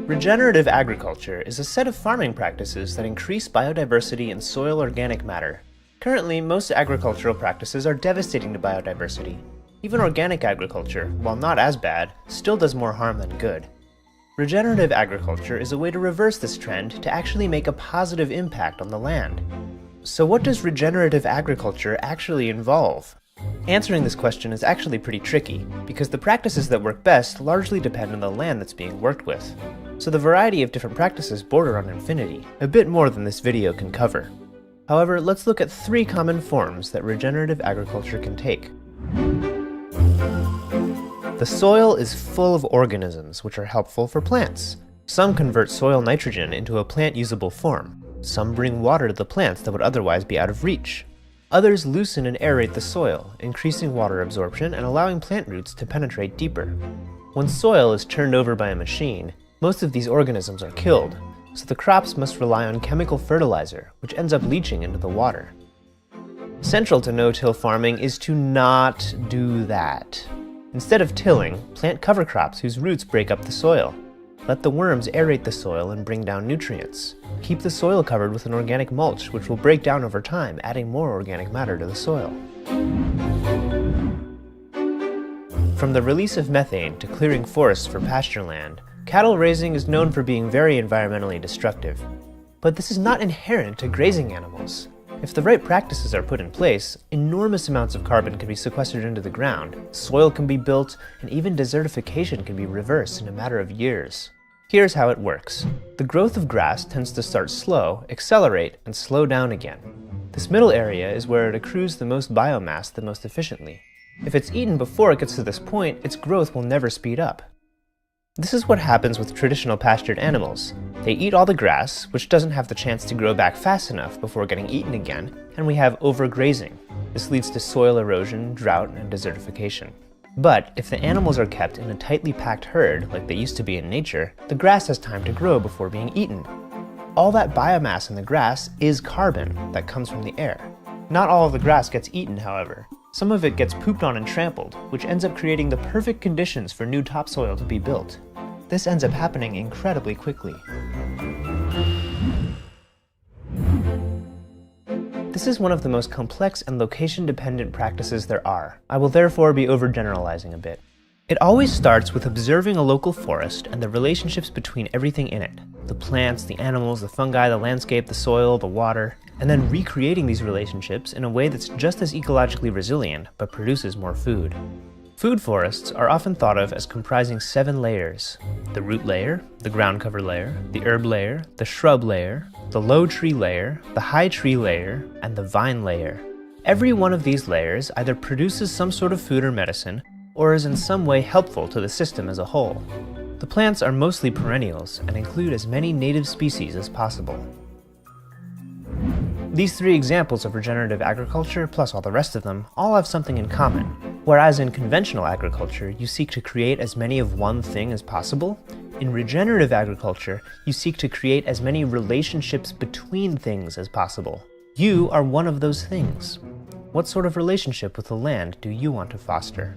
Regenerative agriculture is a set of farming practices that increase biodiversity and soil organic matter. Currently, most agricultural practices are devastating to biodiversity. Even organic agriculture, while not as bad, still does more harm than good. Regenerative agriculture is a way to reverse this trend to actually make a positive impact on the land. So what does regenerative agriculture actually involve? Answering this question is actually pretty tricky, because the practices that work best largely depend on the land that's being worked with. So the variety of different practices border on infinity, a bit more than this video can cover. However, let's look at 3 common forms that regenerative agriculture can take. The soil is full of organisms which are helpful for plants. Some convert soil nitrogen into a plant-usable form. Some bring water to the plants that would otherwise be out of reach. Others loosen and aerate the soil, increasing water absorption and allowing plant roots to penetrate deeper. When soil is turned over by a machine, most of these organisms are killed, so the crops must rely on chemical fertilizer, which ends up leaching into the water. Central to no-till farming is to not do that. Instead of tilling, plant cover crops whose roots break up the soil. Let the worms aerate the soil and bring down nutrients. Keep the soil covered with an organic mulch, which will break down over time, adding more organic matter to the soil. From the release of methane to clearing forests for pasture land, cattle raising is known for being very environmentally destructive. But this is not inherent to grazing animals. If the right practices are put in place, enormous amounts of carbon can be sequestered into the ground, soil can be built, and even desertification can be reversed in a matter of years. Here's how it works. The growth of grass tends to start slow, accelerate, and slow down again. This middle area is where it accrues the most biomass the most efficiently. If it's eaten before it gets to this point, its growth will never speed up. This is what happens with traditional pastured animals. They eat all the grass, which doesn't have the chance to grow back fast enough before getting eaten again, and we have overgrazing. This leads to soil erosion, drought, and desertification. But if the animals are kept in a tightly packed herd, like they used to be in nature, the grass has time to grow before being eaten. All that biomass in the grass is carbon that comes from the air. Not all of the grass gets eaten, however. Some of it gets pooped on and trampled, which ends up creating the perfect conditions for new topsoil to be built. This ends up happening incredibly quickly. This is one of the most complex and location-dependent practices there are. I will therefore be overgeneralizing a bit. It always starts with observing a local forest and the relationships between everything in it. The plants, the animals, the fungi, the landscape, the soil, the water, and then recreating these relationships in a way that's just as ecologically resilient, but produces more food. Food forests are often thought of as comprising 7 layers: the root layer, the ground cover layer, the herb layer, the shrub layer, the low tree layer, the high tree layer, and the vine layer. Every one of these layers either produces some sort of food or medicine, or is in some way helpful to the system as a whole. The plants are mostly perennials and include as many native species as possible. These 3 examples of regenerative agriculture, plus all the rest of them, all have something in common. Whereas in conventional agriculture, you seek to create as many of one thing as possible, in regenerative agriculture, you seek to create as many relationships between things as possible. You are one of those things. What sort of relationship with the land do you want to foster?